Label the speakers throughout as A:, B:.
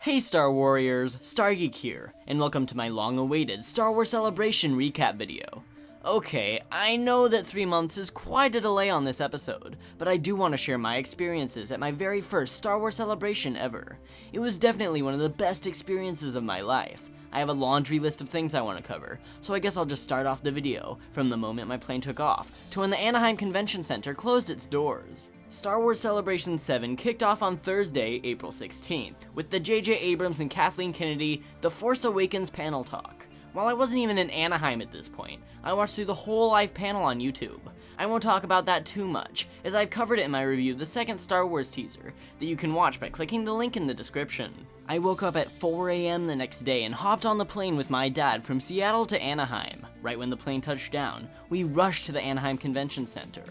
A: Hey Star Warriors, Star Geek here, and welcome to my long-awaited Star Wars Celebration recap video. Okay, I know that 3 months is quite a delay on this episode, but I do want to share my experiences at my very first Star Wars Celebration ever. It was definitely one of the best experiences of my life. I have a laundry list of things I want to cover, so I guess I'll just start off the video from the moment my plane took off to when the Anaheim Convention Center closed its doors. Star Wars Celebration 7 kicked off on Thursday, April 16th, with the J.J. Abrams and Kathleen Kennedy The Force Awakens panel talk. While I wasn't even in Anaheim at this point, I watched through the whole live panel on YouTube. I won't talk about that too much, as I've covered it in my review of the second Star Wars teaser, that you can watch by clicking the link in the description. I woke up at 4 a.m. the next day and hopped on the plane with my dad from Seattle to Anaheim. Right when the plane touched down, we rushed to the Anaheim Convention Center.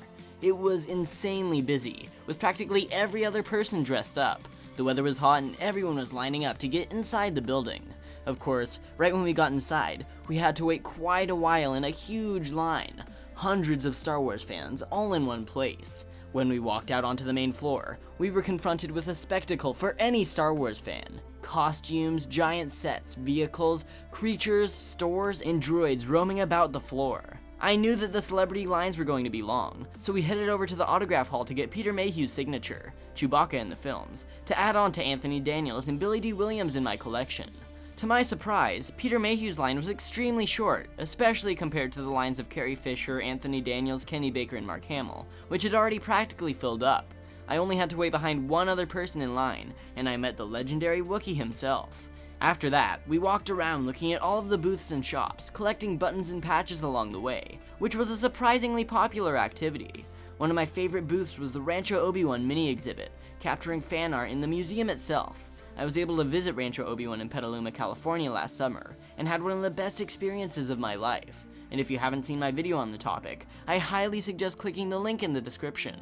A: It was insanely busy, with practically every other person dressed up. The weather was hot and everyone was lining up to get inside the building. Of course, right when we got inside, we had to wait quite a while in a huge line. Hundreds of Star Wars fans, all in one place. When we walked out onto the main floor, we were confronted with a spectacle for any Star Wars fan. Costumes, giant sets, vehicles, creatures, stores, and droids roaming about the floor. I knew that the celebrity lines were going to be long, so we headed over to the autograph hall to get Peter Mayhew's signature, Chewbacca in the films, to add on to Anthony Daniels and Billy D. Williams in my collection. To my surprise, Peter Mayhew's line was extremely short, especially compared to the lines of Carrie Fisher, Anthony Daniels, Kenny Baker, and Mark Hamill, which had already practically filled up. I only had to wait behind one other person in line, and I met the legendary Wookiee himself. After that, we walked around looking at all of the booths and shops, collecting buttons and patches along the way, which was a surprisingly popular activity. One of my favorite booths was the Rancho Obi-Wan mini exhibit, capturing fan art in the museum itself. I was able to visit Rancho Obi-Wan in Petaluma, California last summer, and had one of the best experiences of my life. And if you haven't seen my video on the topic, I highly suggest clicking the link in the description.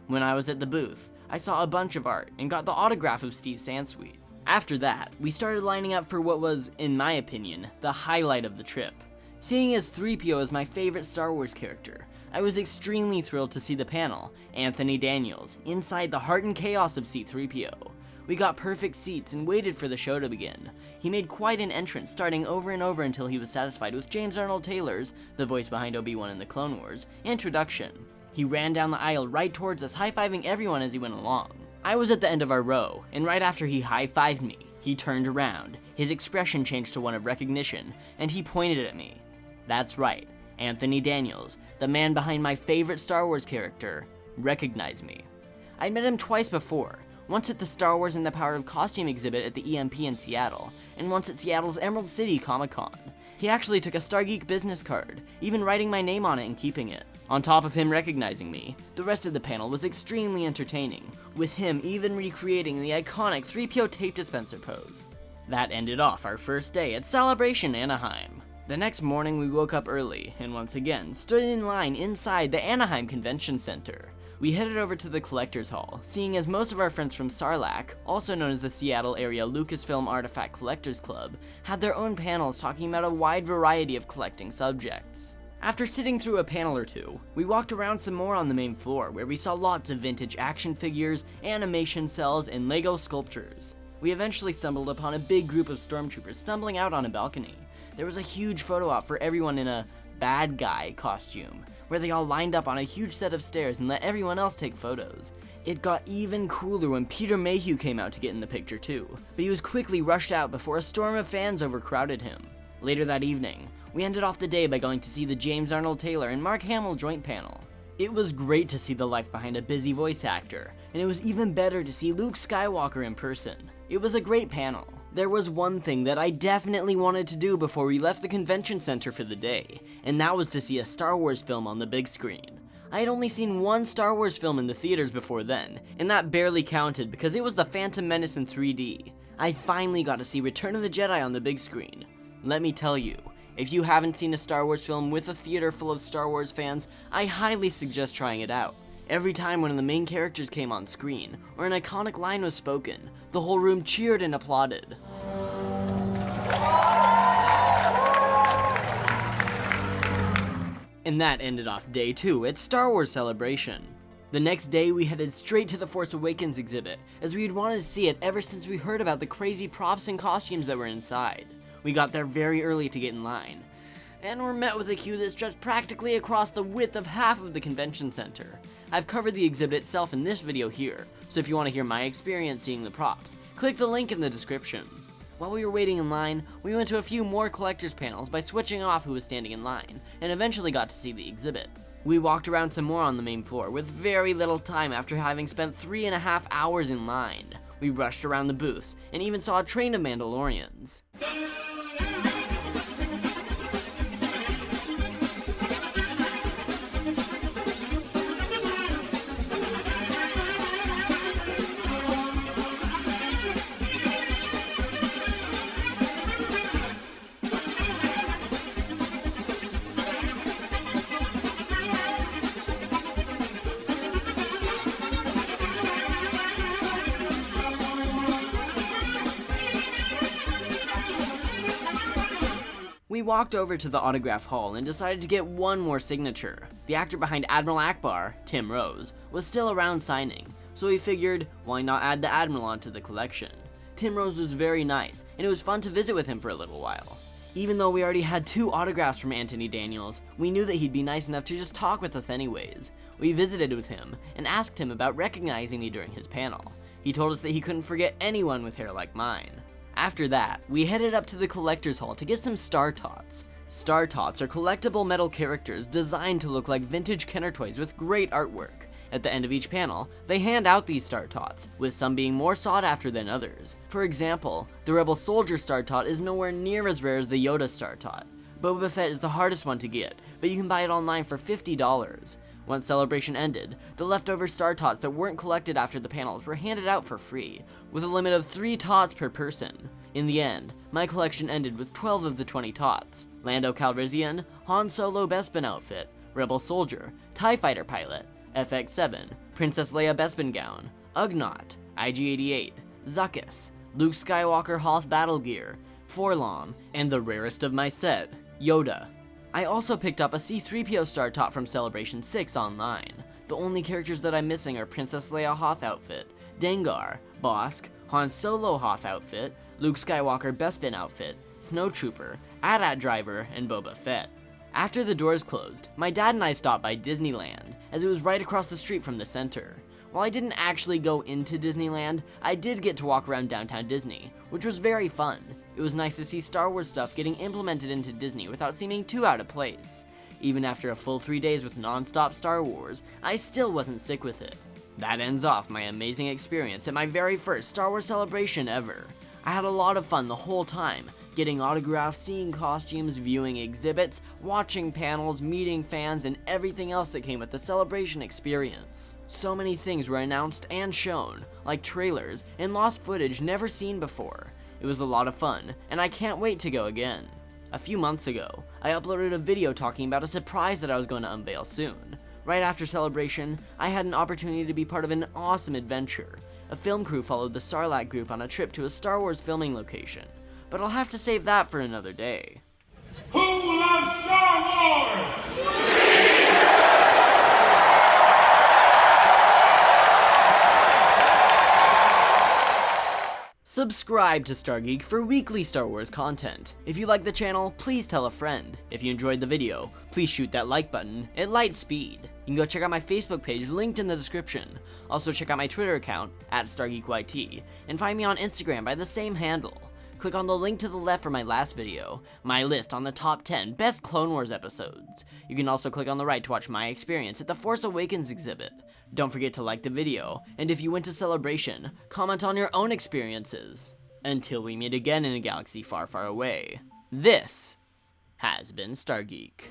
A: When I was at the booth, I saw a bunch of art and got the autograph of Steve Sansweet. After that, we started lining up for what was, in my opinion, the highlight of the trip. Seeing as 3PO as my favorite Star Wars character, I was extremely thrilled to see the panel, Anthony Daniels, inside the heart and chaos of C-3PO. We got perfect seats and waited for the show to begin. He made quite an entrance, starting over and over until he was satisfied with James Arnold Taylor's, the voice behind Obi-Wan in the Clone Wars, introduction. He ran down the aisle right towards us, high-fiving everyone as he went along. I was at the end of our row, and right after he high-fived me, he turned around. His expression changed to one of recognition, and he pointed at me. That's right, Anthony Daniels, the man behind my favorite Star Wars character, recognized me. I'd met him twice before, once at the Star Wars and the Power of Costume exhibit at the EMP in Seattle, and once at Seattle's Emerald City Comic-Con. He actually took a Star Geek business card, even writing my name on it and keeping it. On top of him recognizing me, the rest of the panel was extremely entertaining, with him even recreating the iconic 3PO tape dispenser pose. That ended off our first day at Celebration Anaheim. The next morning we woke up early, and once again stood in line inside the Anaheim Convention Center. We headed over to the Collectors Hall, seeing as most of our friends from Sarlacc, also known as the Seattle Area Lucasfilm Artifact Collectors Club, had their own panels talking about a wide variety of collecting subjects. After sitting through a panel or two, we walked around some more on the main floor where we saw lots of vintage action figures, animation cells, and Lego sculptures. We eventually stumbled upon a big group of stormtroopers stumbling out on a balcony. There was a huge photo op for everyone in a bad guy costume, where they all lined up on a huge set of stairs and let everyone else take photos. It got even cooler when Peter Mayhew came out to get in the picture too, but he was quickly rushed out before a storm of fans overcrowded him. Later that evening, we ended off the day by going to see the James Arnold Taylor and Mark Hamill joint panel. It was great to see the life behind a busy voice actor, and it was even better to see Luke Skywalker in person. It was a great panel. There was one thing that I definitely wanted to do before we left the convention center for the day, and that was to see a Star Wars film on the big screen. I had only seen one Star Wars film in the theaters before then, and that barely counted because it was The Phantom Menace in 3D. I finally got to see Return of the Jedi on the big screen. Let me tell you, if you haven't seen a Star Wars film with a theater full of Star Wars fans, I highly suggest trying it out. Every time one of the main characters came on screen, or an iconic line was spoken, the whole room cheered and applauded. And that ended off day 2 at Star Wars Celebration. The next day, we headed straight to the Force Awakens exhibit, as we had wanted to see it ever since we heard about the crazy props and costumes that were inside. We got there very early to get in line, and were met with a queue that stretched practically across the width of half of the convention center. I've covered the exhibit itself in this video here, so if you want to hear my experience seeing the props, click the link in the description. While we were waiting in line, we went to a few more collectors panels by switching off who was standing in line, and eventually got to see the exhibit. We walked around some more on the main floor with very little time after having spent 3.5 hours in line. We rushed around the booths, and even saw a train of Mandalorians. We walked over to the autograph hall and decided to get one more signature. The actor behind Admiral Akbar, Tim Rose, was still around signing, so we figured, why not add the Admiral onto the collection? Tim Rose was very nice, and it was fun to visit with him for a little while. Even though we already had 2 autographs from Anthony Daniels, we knew that he'd be nice enough to just talk with us anyways. We visited with him, and asked him about recognizing me during his panel. He told us that he couldn't forget anyone with hair like mine. After that, we headed up to the collector's hall to get some Star Tots. Star Tots are collectible metal characters designed to look like vintage Kenner toys with great artwork. At the end of each panel, they hand out these Star Tots, with some being more sought after than others. For example, the Rebel Soldier Star Tot is nowhere near as rare as the Yoda Star Tot. Boba Fett is the hardest one to get, but you can buy it online for $50. Once Celebration ended, the leftover Star Tots that weren't collected after the panels were handed out for free, with a limit of 3 Tots per person. In the end, my collection ended with 12 of the 20 Tots: Lando Calrissian, Han Solo Bespin outfit, Rebel Soldier, TIE Fighter pilot, FX7, Princess Leia Bespin gown, Ugnaught, IG-88, Zuckuss, Luke Skywalker Hoth battle gear, Forlom, and the rarest of my set, Yoda. I also picked up a C-3PO Star Tot from Celebration 6 online. The only characters that I'm missing are Princess Leia Hoth outfit, Dengar, Bossk, Han Solo Hoth outfit, Luke Skywalker Bespin outfit, Snowtrooper, AT-AT driver, and Boba Fett. After the doors closed, my dad and I stopped by Disneyland, as it was right across the street from the center. While I didn't actually go into Disneyland, I did get to walk around downtown Disney, which was very fun. It was nice to see Star Wars stuff getting implemented into Disney without seeming too out of place. Even after a full 3 days with non-stop Star Wars, I still wasn't sick with it. That ends off my amazing experience at my very first Star Wars celebration ever. I had a lot of fun the whole time, getting autographs, seeing costumes, viewing exhibits, watching panels, meeting fans, and everything else that came with the celebration experience. So many things were announced and shown, like trailers and lost footage never seen before. It was a lot of fun, and I can't wait to go again. A few months ago, I uploaded a video talking about a surprise that I was going to unveil soon. Right after Celebration, I had an opportunity to be part of an awesome adventure. A film crew followed the Sarlacc group on a trip to a Star Wars filming location, but I'll have to save that for another day.
B: Who loves Star Wars?
A: Subscribe to Star Geek for weekly Star Wars content. If you like the channel, please tell a friend. If you enjoyed the video, please shoot that like button at light speed. You can go check out my Facebook page linked in the description. Also check out my Twitter account @StarGeekYT and find me on Instagram by the same handle. Click on the link to the left for my last video, my list on the top 10 best Clone Wars episodes. You can also click on the right to watch my experience at the Force Awakens exhibit. Don't forget to like the video, and if you went to Celebration, comment on your own experiences. Until we meet again in a galaxy far, far away, this has been Star Geek.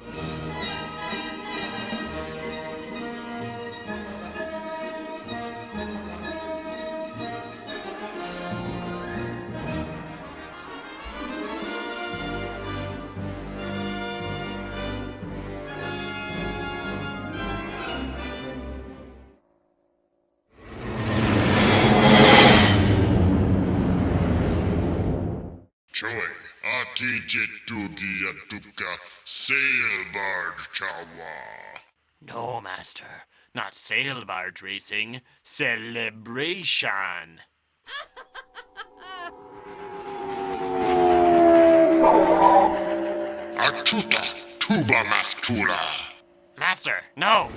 C: Choi, ati jetugi atuka sail barge chawa. No, Master. Not sail barge racing. Celebration.
B: Achuta, tuba mastula.
C: Master, no!